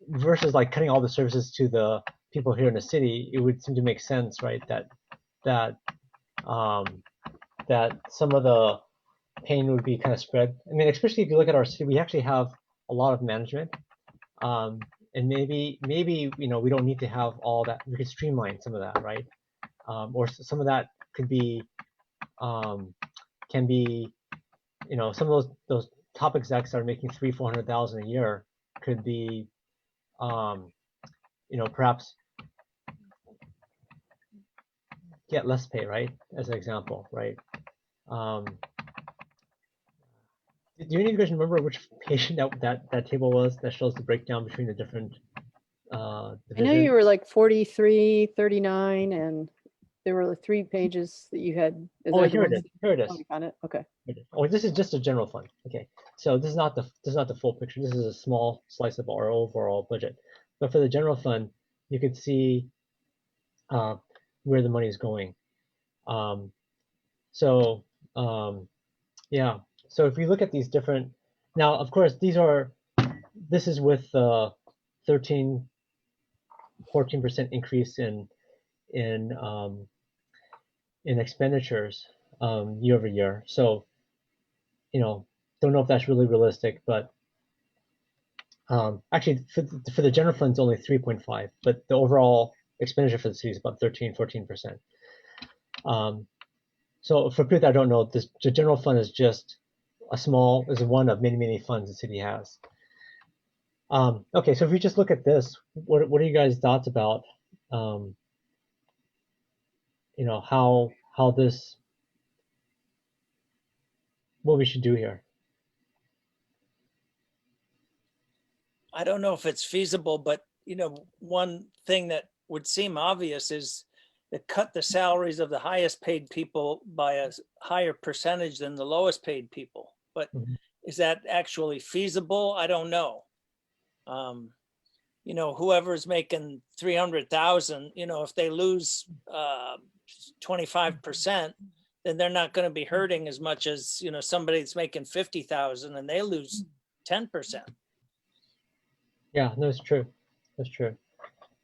versus like cutting all the services to the people here in the city, it would seem to make sense, right? That some of the pain would be kind of spread. I mean, especially if you look at our city, we actually have a lot of management, and maybe you know, we don't need to have all that. We could streamline some of that, right? Or some of that could be can be, you know, some of those top execs that are making 300,000-400,000 a year could be, you know, perhaps get less pay, right? As an example, right? Do any of you guys remember which page that table was that shows the breakdown between the different divisions? I know you were like 43, 39, and there were 3 pages that you had. Oh, here it is. Here it is. Oh, you found it? Okay. Oh, this is just a general fund. Okay, so this is not the full picture. This is a small slice of our overall budget. But for the general fund, you could see where the money is going. Yeah. So if we look at these different, now of course this is with 13, 14% increase in expenditures year over year. So, you know, don't know if that's really realistic, but actually for the general fund it's only 3.5, but the overall expenditure for the city is about 13, 14%. So for people that don't know, the general fund is just is one of many funds the city has. Okay, so if we just look at this, what are you guys' thoughts about, you know, how this, what we should do here? I don't know if it's feasible, but you know, one thing that would seem obvious is to cut the salaries of the highest paid people by a higher percentage than the lowest paid people. But is that actually feasible? I don't know. You know, whoever's making 300,000, you know, if they lose 25%, then they're not going to be hurting as much as, you know, somebody that's making 50,000 and they lose 10%. Yeah, no, it's true. That's true.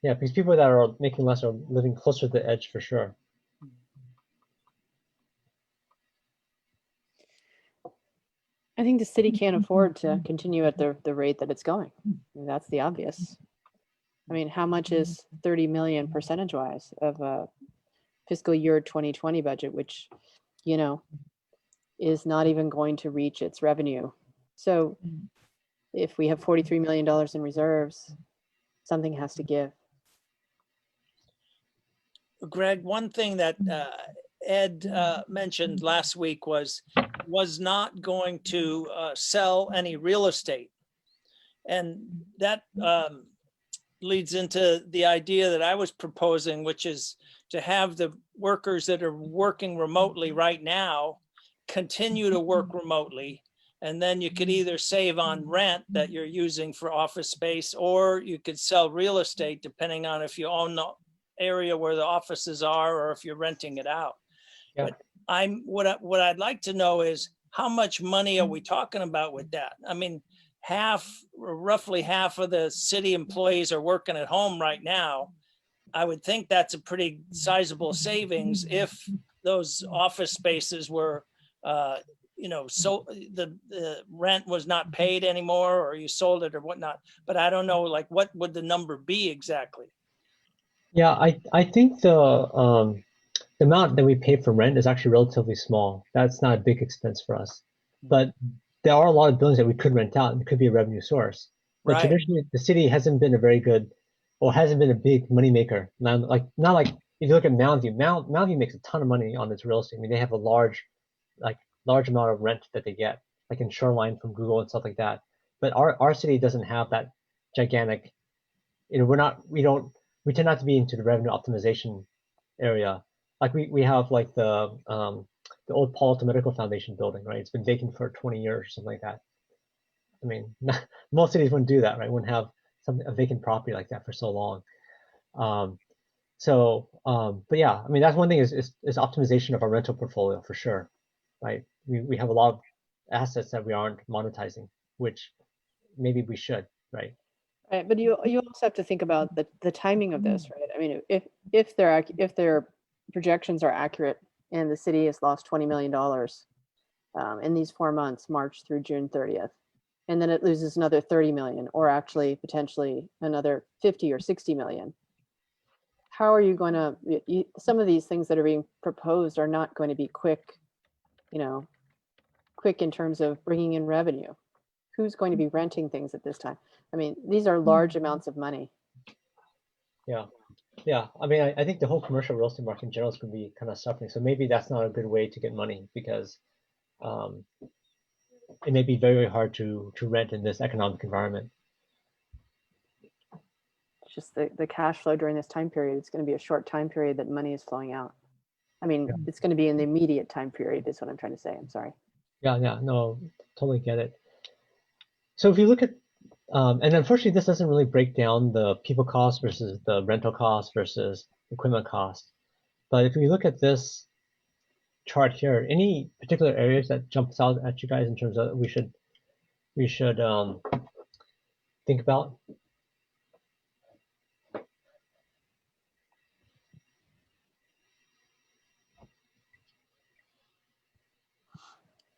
Yeah, because people that are making less are living closer to the edge for sure. I think the city can't afford to continue at the rate that it's going. I mean, that's the obvious. I mean, how much is 30 million percentage-wise of a fiscal year 2020 budget, which, you know, is not even going to reach its revenue. So if we have $43 million in reserves, something has to give. Greg, one thing that Ed mentioned last week was not going to sell any real estate. And that leads into the idea that I was proposing, which is to have the workers that are working remotely right now continue to work remotely. And then you could either save on rent that you're using for office space, or you could sell real estate depending on if you own the area where the offices are or if you're renting it out. Yeah. But what I'd like to know is how much money are we talking about with that? I mean, roughly half of the city employees are working at home right now. I would think that's a pretty sizable savings if those office spaces were, so the rent was not paid anymore, or you sold it or whatnot. But I don't know, like, what would the number be exactly? Yeah, I think the amount that we pay for rent is actually relatively small. That's not a big expense for us. But there are a lot of buildings that we could rent out and it could be a revenue source. But Right. traditionally, the city hasn't been a very good, or hasn't been a big moneymaker. Not like if you look at Mountain View, Mountain View makes a ton of money on its real estate. I mean, they have a large amount of rent that they get, like in Shoreline from Google and stuff like that. But our city doesn't have that gigantic. We tend not to be into the revenue optimization area. Like we have like the old Palo Alto Medical Foundation building, right? It's been vacant for 20 years or something like that. I mean, most cities wouldn't do that, right? Wouldn't have a vacant property like that for so long. But yeah, I mean, that's one thing is optimization of our rental portfolio for sure, right? We have a lot of assets that we aren't monetizing, which maybe we should, right? Right, but you also have to think about the timing of this, right? I mean, if their projections are accurate and the city has lost $20 million in these 4 months, March through June 30th, and then it loses another 30 million, or actually potentially another 50 or 60 million. How are you going to, some of these things that are being proposed are not going to be quick in terms of bringing in revenue. Who's going to be renting things at this time? I mean, these are large amounts of money. Yeah. I mean, I think the whole commercial real estate market in general is going to be kind of suffering. So maybe that's not a good way to get money, because it may be very, very hard to rent in this economic environment. It's just the cash flow during this time period. It's going to be a short time period that money is flowing out. I mean, It's going to be in the immediate time period is what I'm trying to say. I'm sorry. Yeah, no, totally get it. So if you look at, and unfortunately, this doesn't really break down the people cost versus the rental cost versus equipment cost. But if we look at this chart here, any particular areas that jumps out at you guys in terms of we should think about?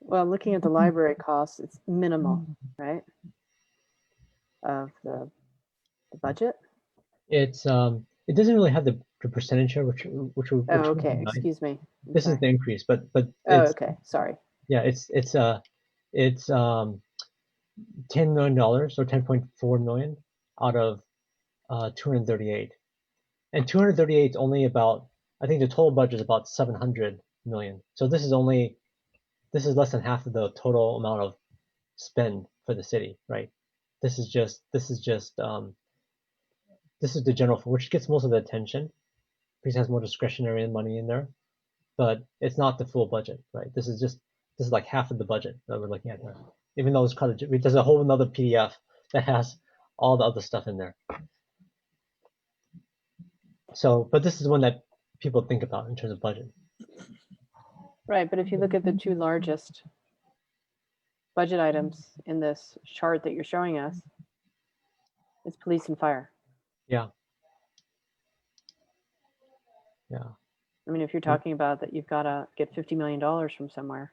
Well, looking at the library costs, it's minimal, right? Of the budget. It's it doesn't really have the percentage here, which Oh, okay. okay. Excuse me. This is the increase, but oh, okay. Sorry. Yeah, it's $10 million or 10.4 million out of 238, and 238 is only about, I think the total budget is about 700 million. So this is less than half of the total amount of spend for the city, right? This is the general fund, which gets most of the attention because it has more discretionary money in there, but it's not the full budget, right? This is like half of the budget that we're looking at here, even though there's a whole another PDF that has all the other stuff in there. So, but this is one that people think about in terms of budget. Right, but if you look at the two largest budget items in this chart that you're showing us, it's police and fire. Yeah. I mean, if you're talking about that, you've got to get $50 million from somewhere.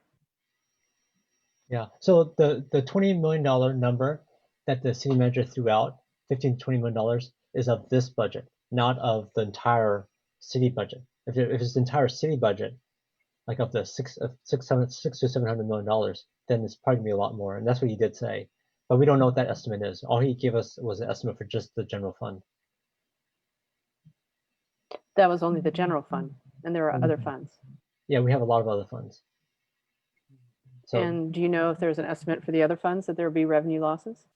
Yeah. So the $20 million number that the city manager threw out, $15 to $20 million, is of this budget, not of the entire city budget. If it's the entire city budget, like of the $600 to $700 million, then it's probably gonna be a lot more. And that's what he did say. But we don't know what that estimate is. All he gave us was an estimate for just the general fund. That was only the general fund, and there are other funds. Yeah, we have a lot of other funds. So And do you know if there's an estimate for the other funds that there will be revenue losses?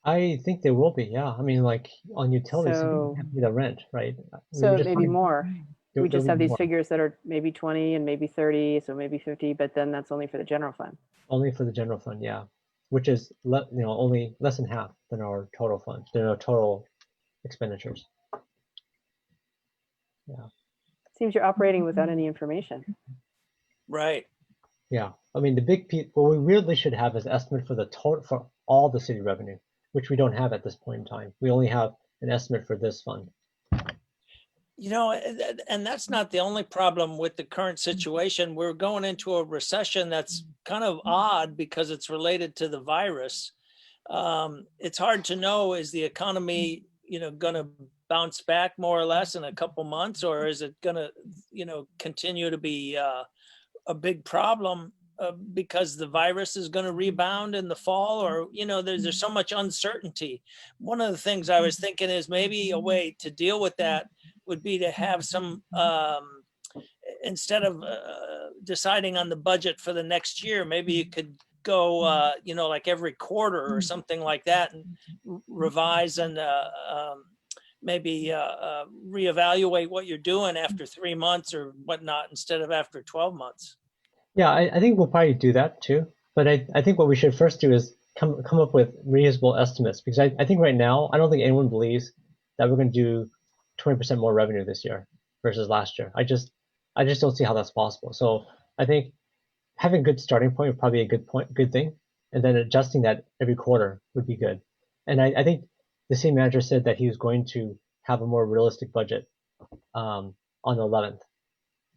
I think there will be, yeah. I mean, like on utilities, So- you have to pay the rent, right? So maybe more. We just there'll have be these more, figures that are maybe 20 and maybe 30, so maybe 50, but then that's only for the general fund. only for the general fund, yeah, which is only less than half than our total fund, than our total expenditures. Yeah, Seems you're operating without any information. Right. yeah. I mean, the big piece, what we really should have is estimate for the total for all the city revenue, which we don't have at this point in time. We only have an estimate for this fund. You know, and that's not the only problem with the current situation. We're going into a recession that's kind of odd because it's related to the virus. It's hard to know, is the economy, going to bounce back more or less in a couple months, or is it going to, continue to be a big problem because the virus is going to rebound in the fall, or, there's so much uncertainty. One of the things I was thinking is maybe a way to deal with that would be to have some, instead of deciding on the budget for the next year, maybe you could go, like every quarter or something like that, and revise and maybe reevaluate what you're doing after 3 months or whatnot, instead of after 12 months. Yeah, I think we'll probably do that too. But I think what we should first do is come up with reasonable estimates, because I think right now, I don't think anyone believes that we're going to do 20% more revenue this year versus last year. I just don't see how that's possible. So I think having a good starting point would probably be a good thing, and then adjusting that every quarter would be good. And I think the city manager said that he was going to have a more realistic budget on the 11th.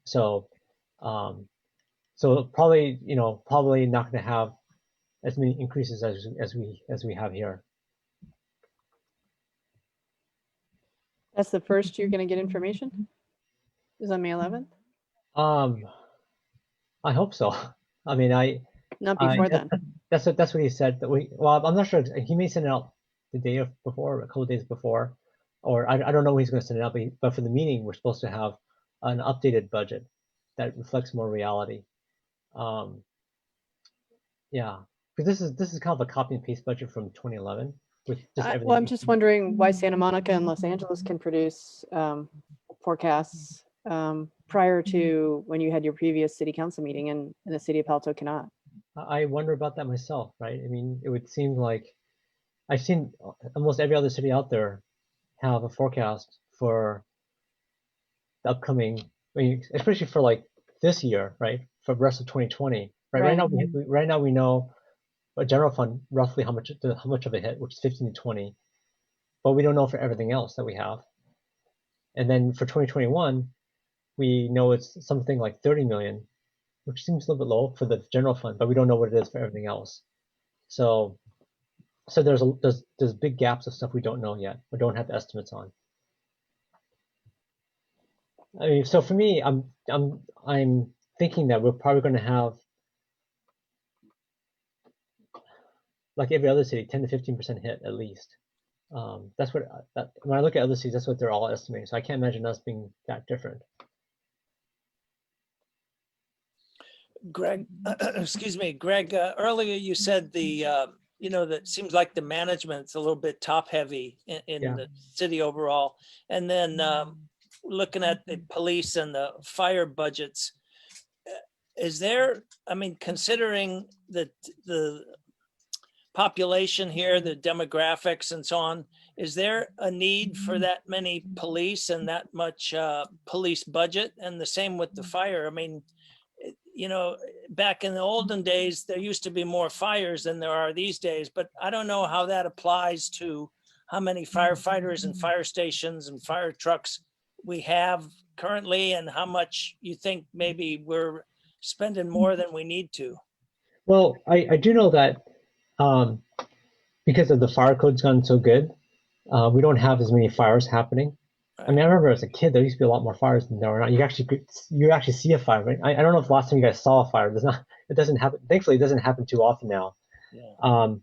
So so probably probably not going to have as many increases as we have here. That's the first you're going to get information? Is on May 11th? I hope so. I mean, Not before then. That's what he said. Well, I'm not sure. He may send it out the day before, a couple of days before, or I don't know when he's going to send it out. But for the meeting, we're supposed to have an updated budget that reflects more reality. Yeah, because this is kind of a copy and paste budget from 2011 with just everything. Well, I'm just wondering why Santa Monica and Los Angeles can produce forecasts prior to when you had your previous city council meeting, and the city of Palo Alto cannot. I wonder about that myself, right? I mean, it would seem like I've seen almost every other city out there have a forecast for the upcoming, I mean, especially for like this year, right? For the rest of 2020, right? Right now we know a general fund roughly how much of a hit, which is 15 to 20, but we don't know for everything else that we have. And then for 2021, we know it's something like 30 million, which seems a little bit low for the general fund, but we don't know what it is for everything else. So there's big gaps of stuff we don't know yet, or don't have estimates on. I mean, so for me, I'm thinking that we're probably going to have, like every other city, 10 to 15% hit at least. That's what when I look at other cities, that's what they're all estimating. So I can't imagine us being that different. Greg, excuse me, Greg, earlier you said that seems like the management's a little bit top heavy in the city overall. And then looking at the police and the fire budgets, is there, I mean, considering the population here, the demographics and so on, is there a need for that many police and that much police budget? And the same with the fire. I mean, back in the olden days, there used to be more fires than there are these days, but I don't know how that applies to how many firefighters and fire stations and fire trucks we have currently, and how much you think maybe we're spending more than we need to. Well, I do know that because of the fire code's gotten so good, we don't have as many fires happening. I mean, I remember as a kid, there used to be a lot more fires than there are now. You actually see a fire, right? I don't know if last time you guys saw a fire. It doesn't happen. Thankfully, it doesn't happen too often now. Yeah.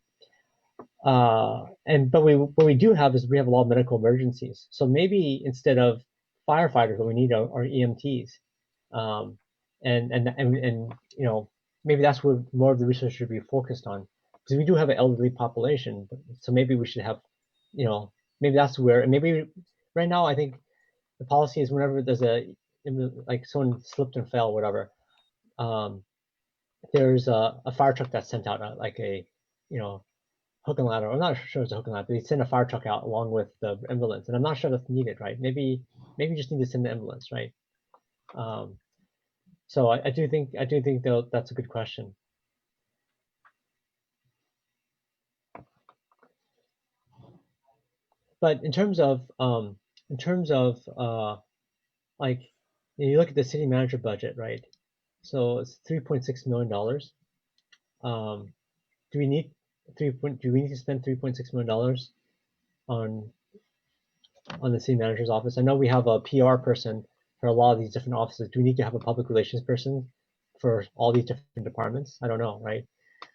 But what we do have is we have a lot of medical emergencies. So maybe instead of firefighters, what we need are EMTs. and you know, maybe that's where more of the research should be focused on, because we do have an elderly population. So maybe we should have, you know, maybe that's where, and maybe right now I think the policy is whenever there's like someone slipped and fell, whatever, there's a fire truck that's sent out, like a, you know, hook and ladder. I'm not sure it's a hook and ladder. They send a fire truck out along with the ambulance, and I'm not sure that's needed, right? Maybe you just need to send the ambulance, right? So I do think though that's a good question. But in terms of like, you look at the city manager budget, right? So it's $3.6 million. Do we need to spend $3.6 million on the city manager's office? I know we have a PR person for a lot of these different offices. Do we need to have a public relations person for all these different departments? I don't know, right?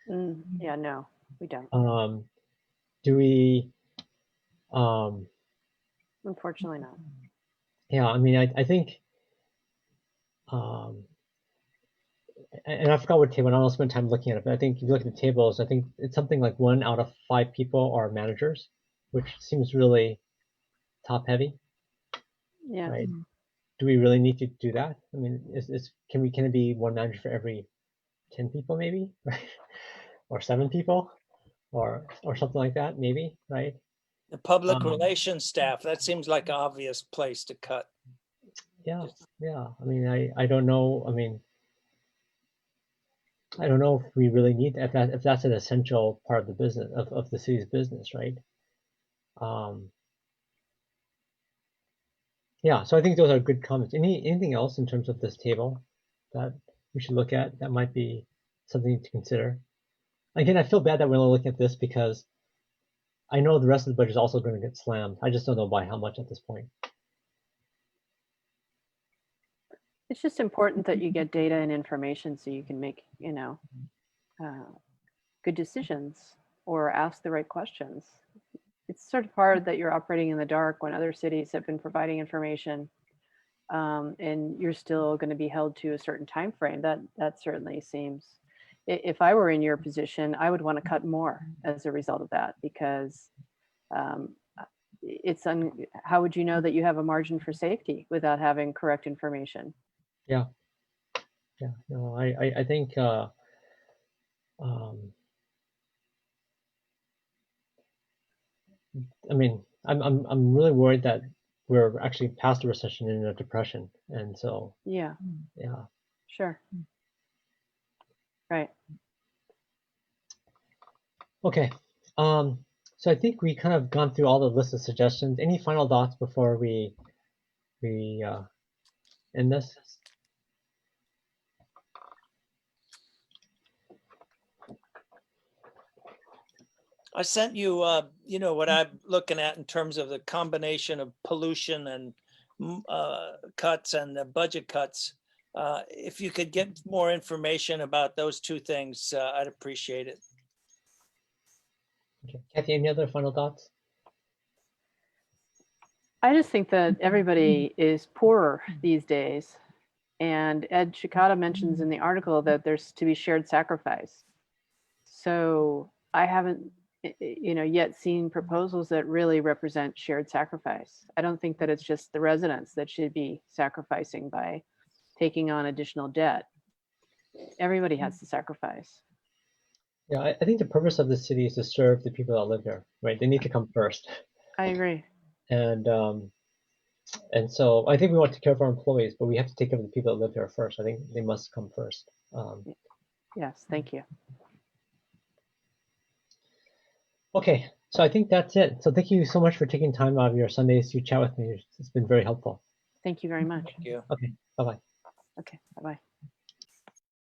Yeah, no, we don't. Do we? Unfortunately not. Yeah, I mean, I think, and I forgot what table. I don't spend time looking at it, but I think if you look at the tables, I think it's something like 1 out of 5 people are managers, which seems really top heavy, Yeah. right? Do we really need to do that? I mean, can it be 1 manager for every 10 people, maybe, right? Or 7 people, or something like that, maybe, right? The public relations staff, that seems like an obvious place to cut. Yeah, yeah. I mean, I don't know. I mean, I don't know if we really need if that's an essential part of the business of the city's business, right? Yeah, so I think those are good comments. Anything else in terms of this table that we should look at that might be something to consider? Again, I feel bad that we're only looking at this because I know the rest of the budget is also going to get slammed. I just don't know by how much at this point. It's just important that you get data and information so you can make, you know, good decisions or ask the right questions. It's sort of hard that you're operating in the dark when other cities have been providing information, and you're still going to be held to a certain time frame. That certainly seems. If I were in your position, I would want to cut more as a result of that, because how would you know that you have a margin for safety without having correct information? Yeah, yeah. No, I think I mean, I'm really worried that we're actually past a recession and a depression, and so Yeah, yeah. sure. Right. Okay. So I think we kind of gone through all the list of suggestions. Any final thoughts before we end this? I sent you, you know, what I'm looking at in terms of the combination of pollution and cuts and the budget cuts. If you could get more information about those two things, I'd appreciate it. Okay. Kathy, any other final thoughts? I just think that everybody is poorer these days. And Ed Shikata mentions in the article that there's to be shared sacrifice. So I haven't, you know, yet seen proposals that really represent shared sacrifice. I don't think that it's just the residents that should be sacrificing by taking on additional debt. Everybody has to sacrifice. Yeah, I think the purpose of the city is to serve the people that live here, right? They need to come first. I agree. And so I think we want to take care of our employees, but we have to take care of the people that live here first. I think they must come first. Yes, thank you. Okay, so I think that's it. So thank you so much for taking time out of your Sundays to chat with me. It's been very helpful. Thank you very much. Thank you. Okay, bye-bye. Okay, bye-bye.